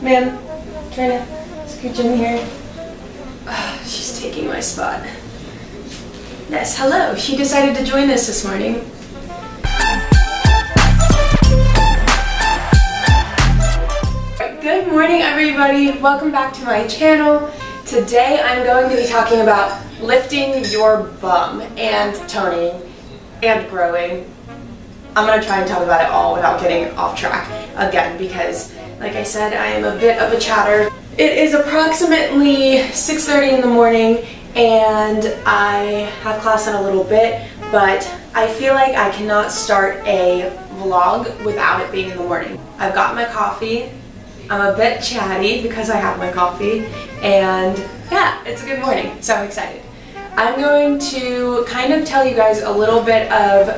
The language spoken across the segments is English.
Ma'am, trying to scooch in here. She's taking my spot. Yes, hello. She decided to join us this morning. Good morning, everybody. Welcome back to my channel. Today I'm going to be talking about lifting your bum and toning and growing. I'm going to try and talk about it all without getting off track again because, like I said, I am a bit of a chatter. It is approximately 6:30 in the morning and I have class in a little bit, but I feel like I cannot start a vlog without it being in the morning. I've got my coffee. I'm a bit chatty because I have my coffee, and yeah, it's a good morning, so I'm excited. I'm going to kind of tell you guys a little bit of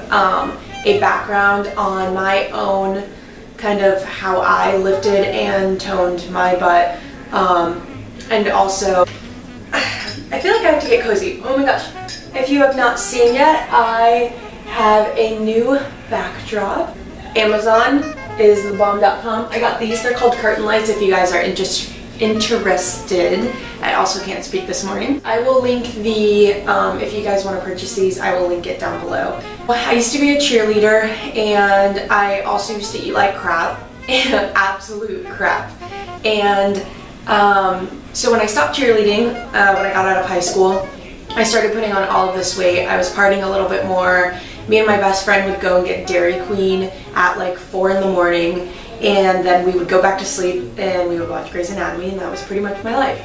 a background on my own, kind of how I lifted and toned my butt, and also, I feel like I have to get cozy. Oh my gosh. If you have not seen yet, I have a new backdrop. Amazon is thebomb.com. I got these. They're called curtain lights if you guys are interested. I also can't speak this morning. I will link the, if you guys want to purchase these, I will link it down below. I used to be a cheerleader and I also used to eat like crap, absolute crap. And so when I stopped cheerleading, when I got out of high school, I started putting on all of this weight. I was partying a little bit more. Me and my best friend would go and get Dairy Queen at like 4 in the morning, and then we would go back to sleep and we would watch Grey's Anatomy, and that was pretty much my life.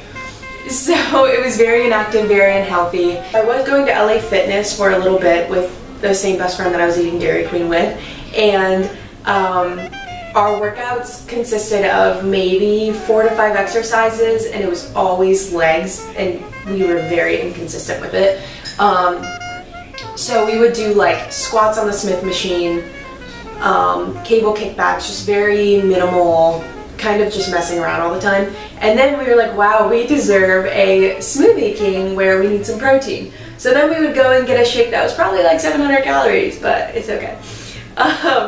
So it was very inactive, very unhealthy. I was going to LA Fitness for a little bit with the same best friend that I was eating Dairy Queen with, and our workouts consisted of maybe 4 to 5 exercises, and it was always legs, and we were very inconsistent with it. So we would do like squats on the Smith machine, cable kickbacks, just very minimal, kind of just messing around all the time. And then we were like, wow, we deserve a smoothie king where we need some protein. So then we would go and get a shake that was probably like 700 calories, but it's okay.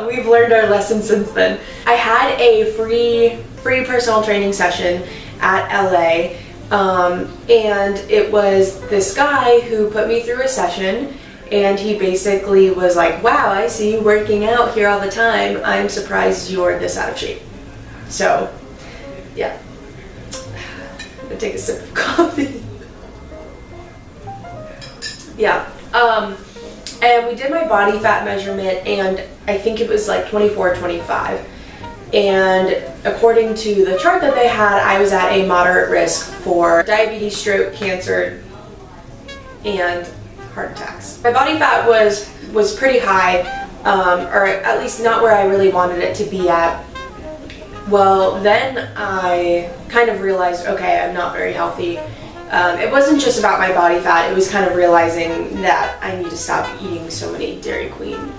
We've learned our lesson since then. I had a free personal training session at LA, and it was this guy who put me through a session. And he basically was like, wow, I see you working out here all the time. I'm surprised you're this out of shape. So, yeah. I'm gonna take a sip of coffee. Yeah. And we did my body fat measurement, and I think it was like 24, 25. And according to the chart that they had, I was at a moderate risk for diabetes, stroke, cancer, and heart attacks. My body fat was pretty high, or at least not where I really wanted it to be at. Well, then I kind of realized, okay, I'm not very healthy. It wasn't just about my body fat, it was kind of realizing that I need to stop eating so many Dairy Queen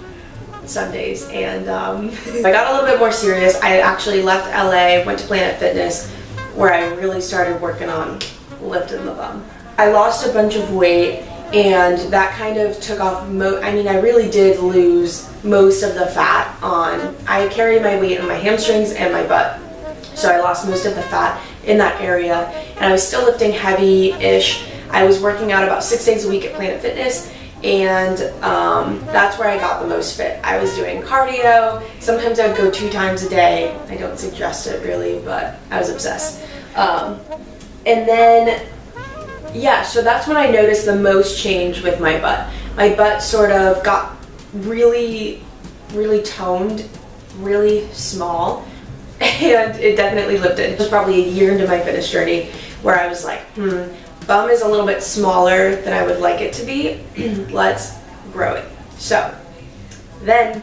sundaes, and I got a little bit more serious. I actually left LA, went to Planet Fitness, where I really started working on lifting the bum. I lost a bunch of weight, and that kind of took off, I really did lose most of the fat on, I carried my weight on my hamstrings and my butt. So I lost most of the fat in that area, and I was still lifting heavy-ish. I was working out about 6 days a week at Planet Fitness, and that's where I got the most fit. I was doing cardio. Sometimes I would go 2 times a day. I don't suggest it really, but I was obsessed. And then, yeah, so that's when I noticed the most change with my butt. My butt sort of got really, really toned, really small, and it definitely lifted. It was probably a year into my fitness journey where I was like, bum is a little bit smaller than I would like it to be. Let's grow it. So then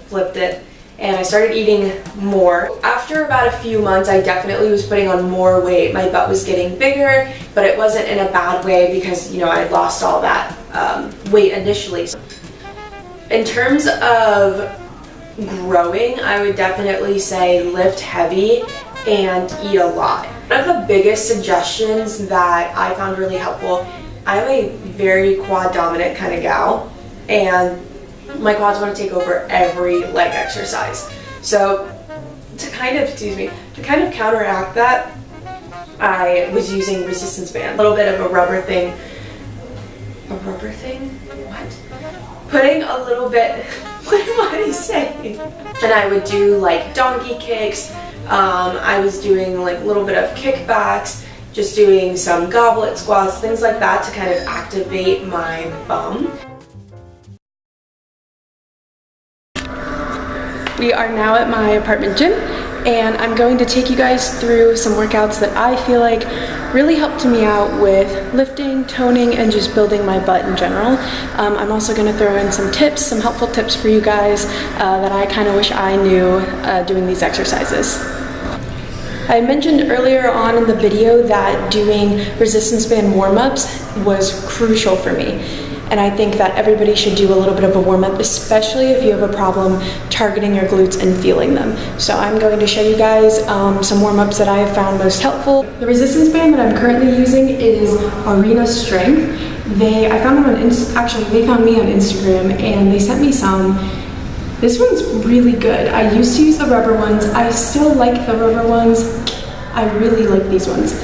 flipped it, and I started eating more. After about a few months, I definitely was putting on more weight. My butt was getting bigger, but it wasn't in a bad way because, I had lost all that weight initially. In terms of growing, I would definitely say lift heavy and eat a lot. One of the biggest suggestions that I found really helpful, I'm a very quad dominant kind of gal, and my quads want to take over every leg exercise. So to kind of counteract that, I was using resistance band, a little bit of a rubber thing. A rubber thing? What? Putting a little bit, what are you saying? And I would do like donkey kicks. I was doing like a little bit of kickbacks, just doing some goblet squats, things like that to kind of activate my bum. We are now at my apartment gym, and I'm going to take you guys through some workouts that I feel like really helped me out with lifting, toning, and just building my butt in general. I'm also going to throw in some tips, some helpful tips for you guys that I kind of wish I knew doing these exercises. I mentioned earlier on in the video that doing resistance band warm-ups was crucial for me. And I think that everybody should do a little bit of a warm-up, especially if you have a problem targeting your glutes and feeling them. So I'm going to show you guys some warm-ups that I have found most helpful. The resistance band that I'm currently using is Arena Strength. I found them on actually they found me on Instagram, and they sent me some. This one's really good. I used to use the rubber ones. I still like the rubber ones. I really like these ones.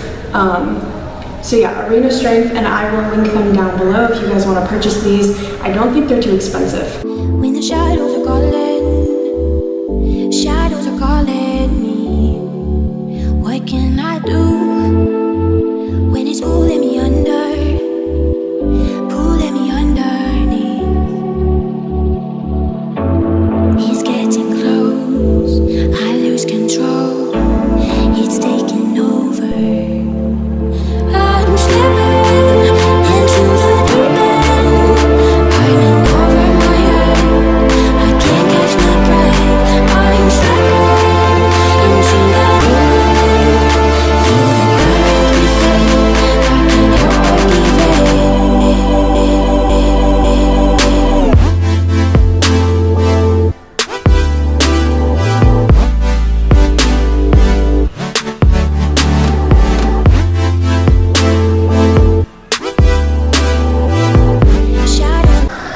So yeah, Arena Strength, and I will link them down below if you guys want to purchase these. I don't think they're too expensive. When the shadows are calling me, what can I do when it's pulling me underneath? He's getting close, I lose control, it's taking over.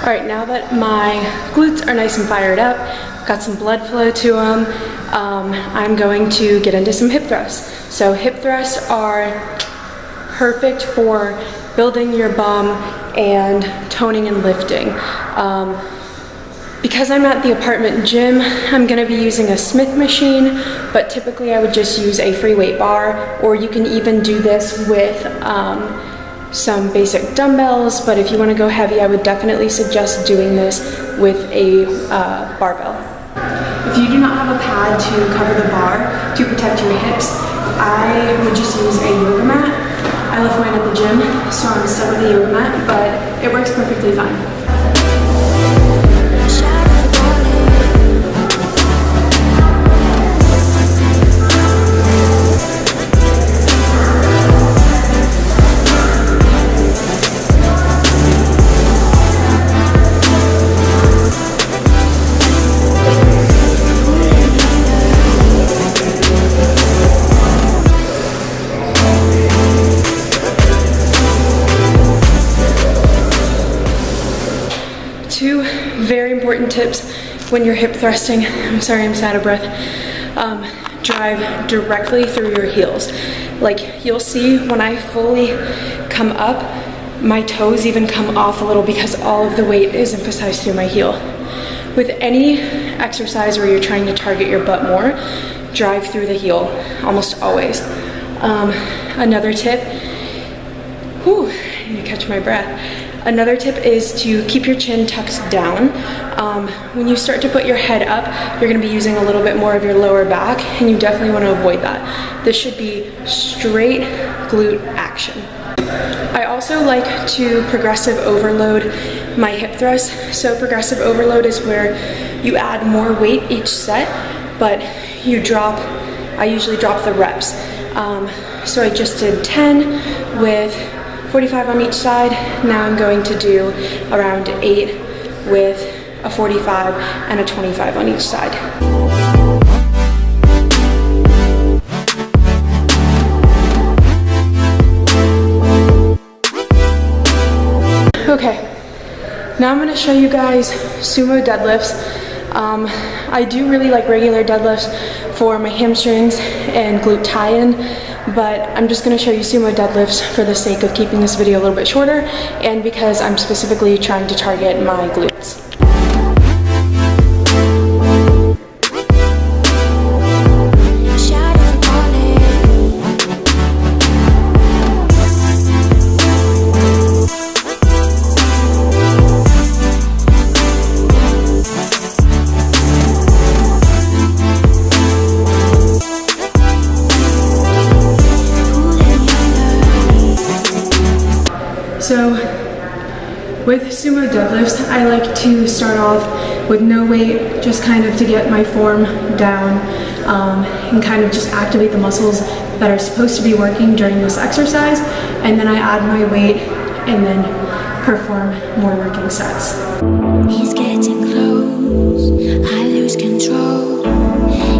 Alright, now that my glutes are nice and fired up, got some blood flow to them, I'm going to get into some hip thrusts. So hip thrusts are perfect for building your bum and toning and lifting. Because I'm at the apartment gym, I'm going to be using a Smith machine, but typically I would just use a free weight bar, or you can even do this with some basic dumbbells, but if you want to go heavy, I would definitely suggest doing this with a barbell. If you do not have a pad to cover the bar to protect your hips, I would just use a yoga mat. I lift mine at the gym, so I'm stuck with a yoga mat, but it works perfectly fine. Two very important tips when you're hip thrusting. I'm sorry, I'm out of breath. Drive directly through your heels. Like, you'll see when I fully come up, my toes even come off a little because all of the weight is emphasized through my heel. With any exercise where you're trying to target your butt more, drive through the heel, almost always. Another tip, I need to catch my breath. Another tip is to keep your chin tucked down. When you start to put your head up, you're going to be using a little bit more of your lower back, and you definitely want to avoid that. This should be straight glute action. I also like to progressive overload my hip thrust. So progressive overload is where you add more weight each set, but I usually drop the reps. So I just did 10 with 45 on each side. Now I'm going to do around 8 with a 45 and a 25 on each side. Okay, now I'm going to show you guys sumo deadlifts. I do really like regular deadlifts for my hamstrings and glute tie-in, but I'm just going to show you sumo deadlifts for the sake of keeping this video a little bit shorter and because I'm specifically trying to target my glutes. So with sumo deadlifts, I like to start off with no weight, just kind of to get my form down and kind of just activate the muscles that are supposed to be working during this exercise. And then I add my weight and then perform more working sets. He's getting close, I lose control,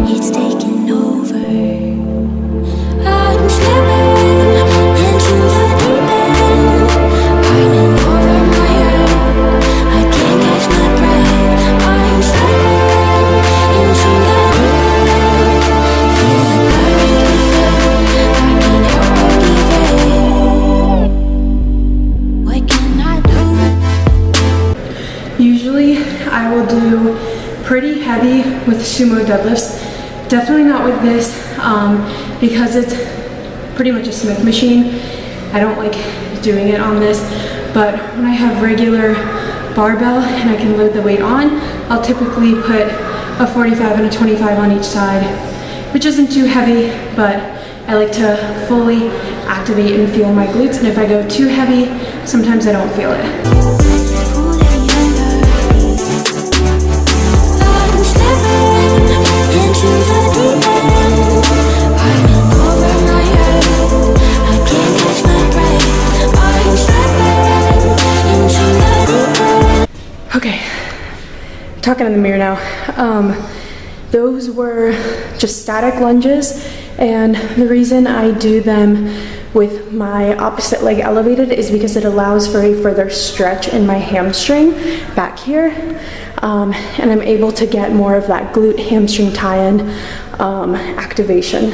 it's taking over. I'm slipping into the deep end, running over my head, I can't catch my breath. I'm slipping into the deep end, feel the current within, I can't help but give in. What can I do? Usually I will do pretty heavy with sumo deadlifts. Definitely not with this because it's pretty much a Smith machine. I don't like doing it on this, but when I have regular barbell and I can load the weight on, I'll typically put a 45 and a 25 on each side, which isn't too heavy, but I like to fully activate and feel my glutes, and if I go too heavy, sometimes I don't feel it. Okay, talking in the mirror now. Those were just static lunges, and the reason I do them with my opposite leg elevated is because it allows for a further stretch in my hamstring back here, and I'm able to get more of that glute hamstring tie-in activation.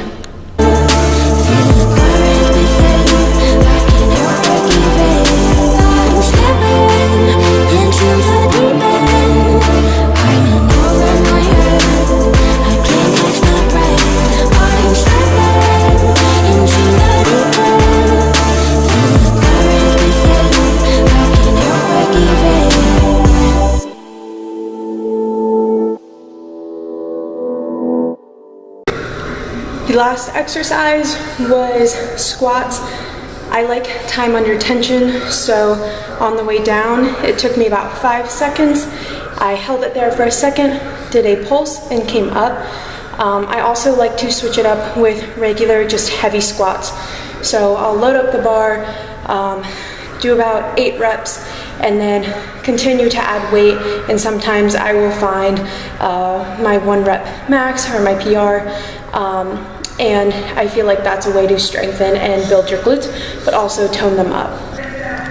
The last exercise was squats. I like time under tension, so on the way down, it took me about 5 seconds. I held it there for a second, did a pulse, and came up. I also like to switch it up with regular, just heavy squats. So I'll load up the bar, do about 8 reps, and then continue to add weight, and sometimes I will find my 1 rep max or my PR. And I feel like that's a way to strengthen and build your glutes, but also tone them up.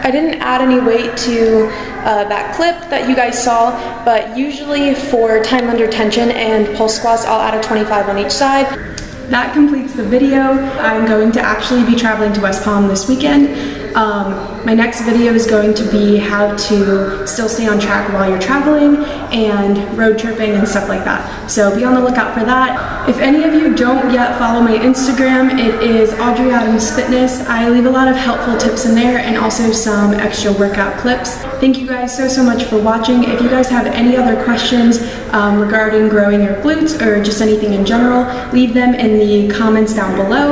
I didn't add any weight to that clip that you guys saw, but usually for time under tension and pulse squats, I'll add a 25 on each side. That completes the video. I'm going to actually be traveling to West Palm this weekend. My next video is going to be how to still stay on track while you're traveling and road tripping and stuff like that. So be on the lookout for that. If any of you don't yet follow my Instagram, it is Audrey Adams Fitness. I leave a lot of helpful tips in there and also some extra workout clips. Thank you guys so much for watching. If you guys have any other questions regarding growing your glutes or just anything in general, leave them in the comments down below.